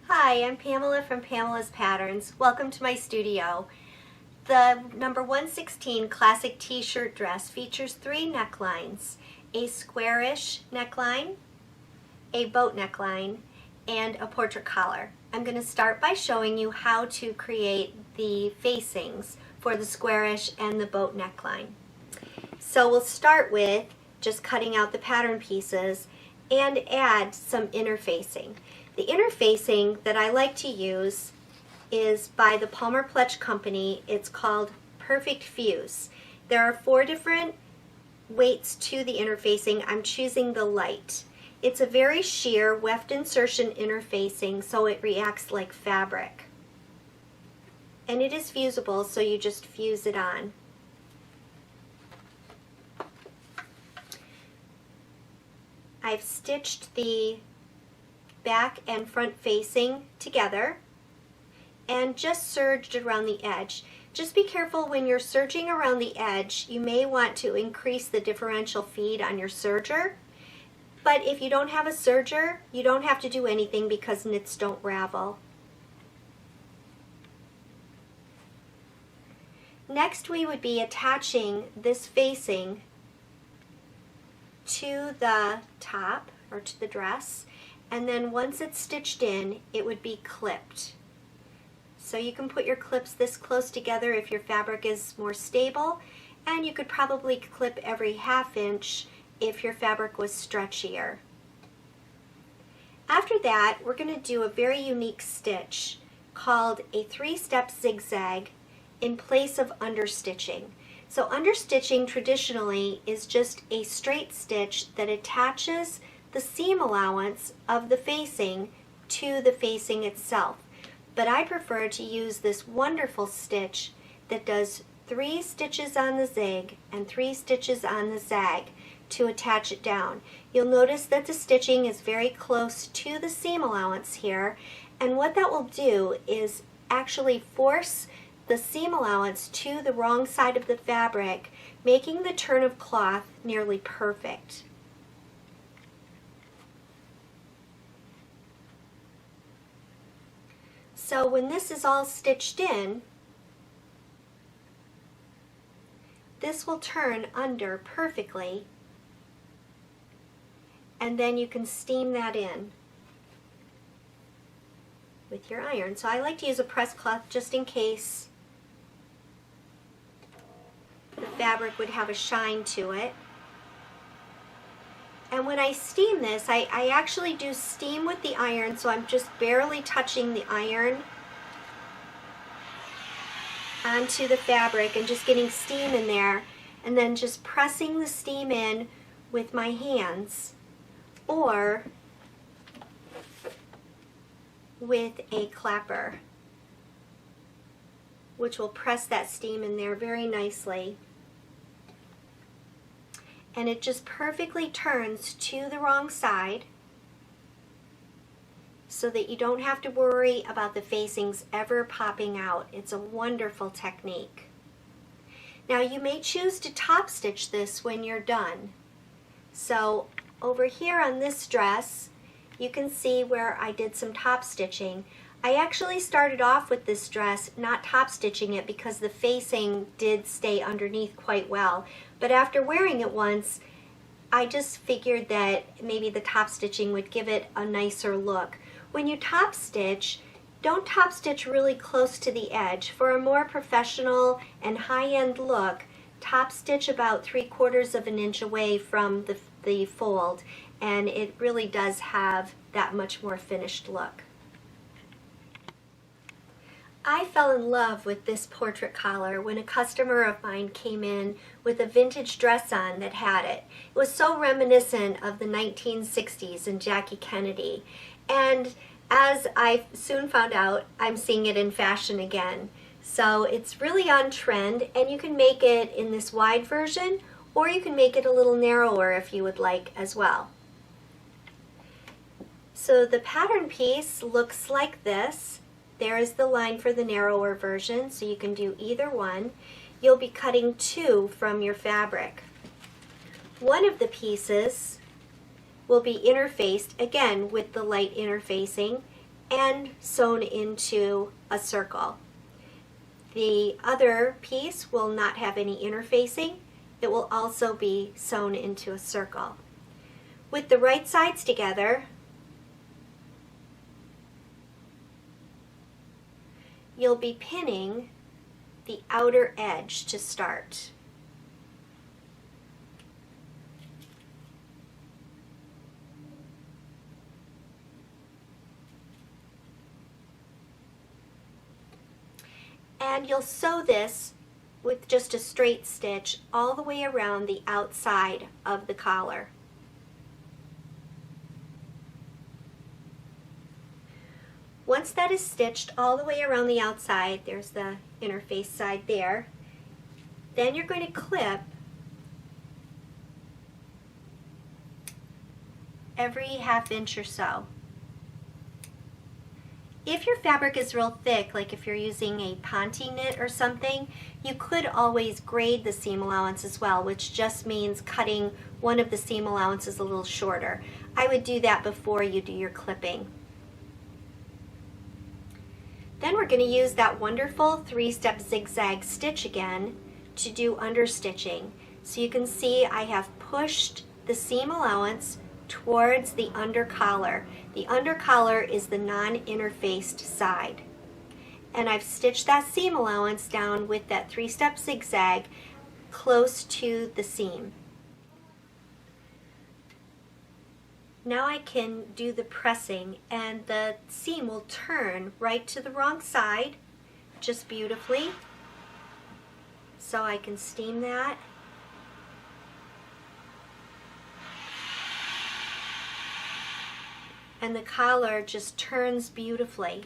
Hi, I'm Pamela from Pamela's Patterns. Welcome to my studio. The number 116 classic t-shirt dress features 3 necklines: a squarish neckline, a boat neckline, and a portrait collar. I'm going to start by showing you how to create the facings for the squarish and the boat neckline. So we'll start with just cutting out the pattern pieces and add some interfacing. The interfacing that I like to use is by the Palmer Pletch Company. It's called Perfect Fuse. There are 4 different weights to the interfacing. I'm choosing the light. It's a very sheer weft insertion interfacing, so it reacts like fabric. And it is fusible, so you just fuse it on. I've stitched the back and front facing together and just serged around the edge. Just be careful when you're serging around the edge. You may want to increase the differential feed on your serger, but if you don't have a serger, you don't have to do anything because knits don't ravel. Next, we would be attaching this facing to the top or to the dress, and then once it's stitched in, it would be clipped. So you can put your clips this close together if your fabric is more stable, and you could probably clip every ½ inch if your fabric was stretchier. After that, we're going to do a very unique stitch called a 3-step zigzag in place of understitching. So understitching traditionally is just a straight stitch that attaches the seam allowance of the facing to the facing itself. But I prefer to use this wonderful stitch that does 3 stitches on the zig and 3 stitches on the zag to attach it down. You'll notice that the stitching is very close to the seam allowance here, and what that will do is actually force the seam allowance to the wrong side of the fabric, making the turn of cloth nearly perfect. So when this is all stitched in, this will turn under perfectly, and then you can steam that in with your iron. So I like to use a press cloth just in case the fabric would have a shine to it. And when I steam this, I actually do steam with the iron, so I'm just barely touching the iron onto the fabric and just getting steam in there, and then just pressing the steam in with my hands or with a clapper, which will press that steam in there very nicely. And it just perfectly turns to the wrong side so that you don't have to worry about the facings ever popping out. It's a wonderful technique. Now you may choose to top stitch this when you're done. So over here on this dress, you can see where I did some top stitching. I actually started off with this dress not top stitching it because the facing did stay underneath quite well. But after wearing it once, I just figured that maybe the top stitching would give it a nicer look. When you top stitch, don't top stitch really close to the edge. For a more professional and high-end look, top stitch about 3/4 of an inch away from the fold, and it really does have that much more finished look. I fell in love with this portrait collar when a customer of mine came in with a vintage dress on that had it. It was so reminiscent of the 1960s and Jackie Kennedy. And as I soon found out, I'm seeing it in fashion again. So it's really on trend, and you can make it in this wide version, or you can make it a little narrower if you would like as well. So the pattern piece looks like this. There is the line for the narrower version, so you can do either one. You'll be cutting 2 from your fabric. One of the pieces will be interfaced, again with the light interfacing, and sewn into a circle. The other piece will not have any interfacing. It will also be sewn into a circle. With the right sides together, you'll be pinning the outer edge to start. And you'll sew this with just a straight stitch all the way around the outside of the collar. Once that is stitched all the way around the outside, there's the interface side there, then you're going to clip every ½ inch or so. If your fabric is real thick, like if you're using a ponte knit or something, you could always grade the seam allowance as well, which just means cutting one of the seam allowances a little shorter. I would do that before you do your clipping. Then we're going to use that wonderful 3-step zigzag stitch again to do understitching. So you can see I have pushed the seam allowance towards the under collar. The under collar is the non-interfaced side. And I've stitched that seam allowance down with that 3-step zigzag close to the seam. Now I can do the pressing, and the seam will turn right to the wrong side just beautifully. So I can steam that. And the collar just turns beautifully.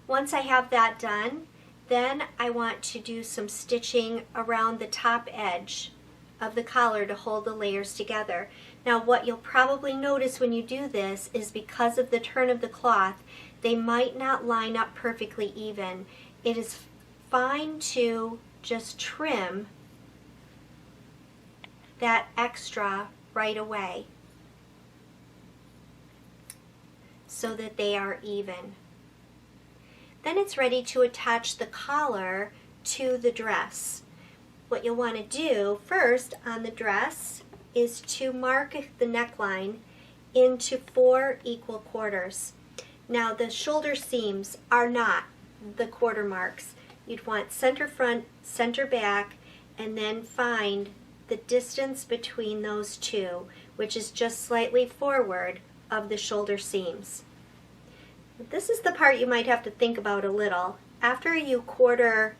Once I have that done, then I want to do some stitching around the top edge of the collar to hold the layers together. Now what you'll probably notice when you do this is because of the turn of the cloth, they might not line up perfectly even. It is fine to just trim that extra right away so that they are even. Then it's ready to attach the collar to the dress. What you'll want to do first on the dress is to mark the neckline into 4 equal quarters. Now the shoulder seams are not the quarter marks. You'd want center front, center back, and then find the distance between those two, which is just slightly forward of the shoulder seams. This is the part you might have to think about a little. After you quarter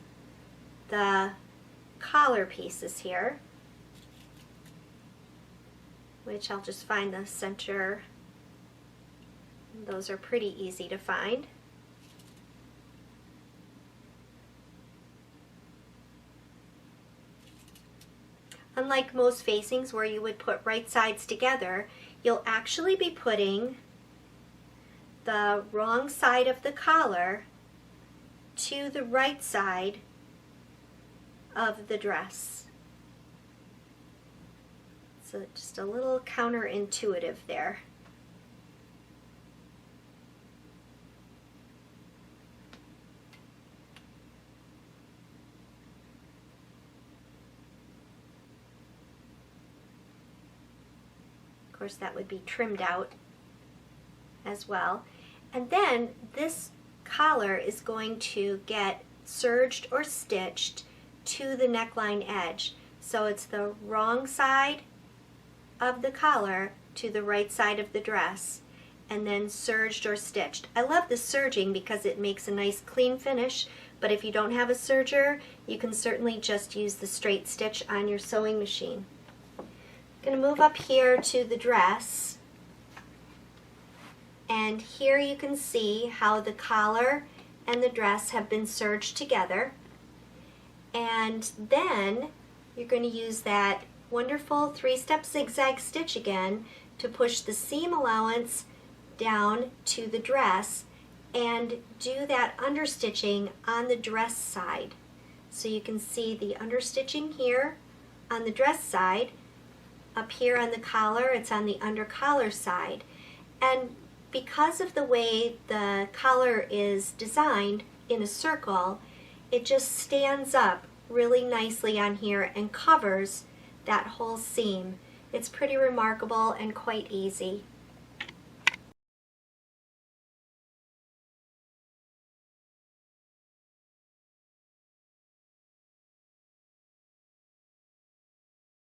the collar pieces here, which I'll just find the center, those are pretty easy to find. Unlike most facings where you would put right sides together, you'll actually be putting the wrong side of the collar to the right side of the dress. So just a little counterintuitive there. Of course, that would be trimmed out as well. And then this collar is going to get serged or stitched to the neckline edge. So it's the wrong side of the collar to the right side of the dress, and then serged or stitched. I love the serging because it makes a nice clean finish, but if you don't have a serger, you can certainly just use the straight stitch on your sewing machine. I'm going to move up here to the dress, and here you can see how the collar and the dress have been serged together. And then you're going to use that wonderful 3-step zigzag stitch again to push the seam allowance down to the dress and do that understitching on the dress side. So you can see the understitching here on the dress side. Up here on the collar, it's on the under collar side. And because of the way the collar is designed in a circle, it just stands up really nicely on here and covers that whole seam. It's pretty remarkable and quite easy.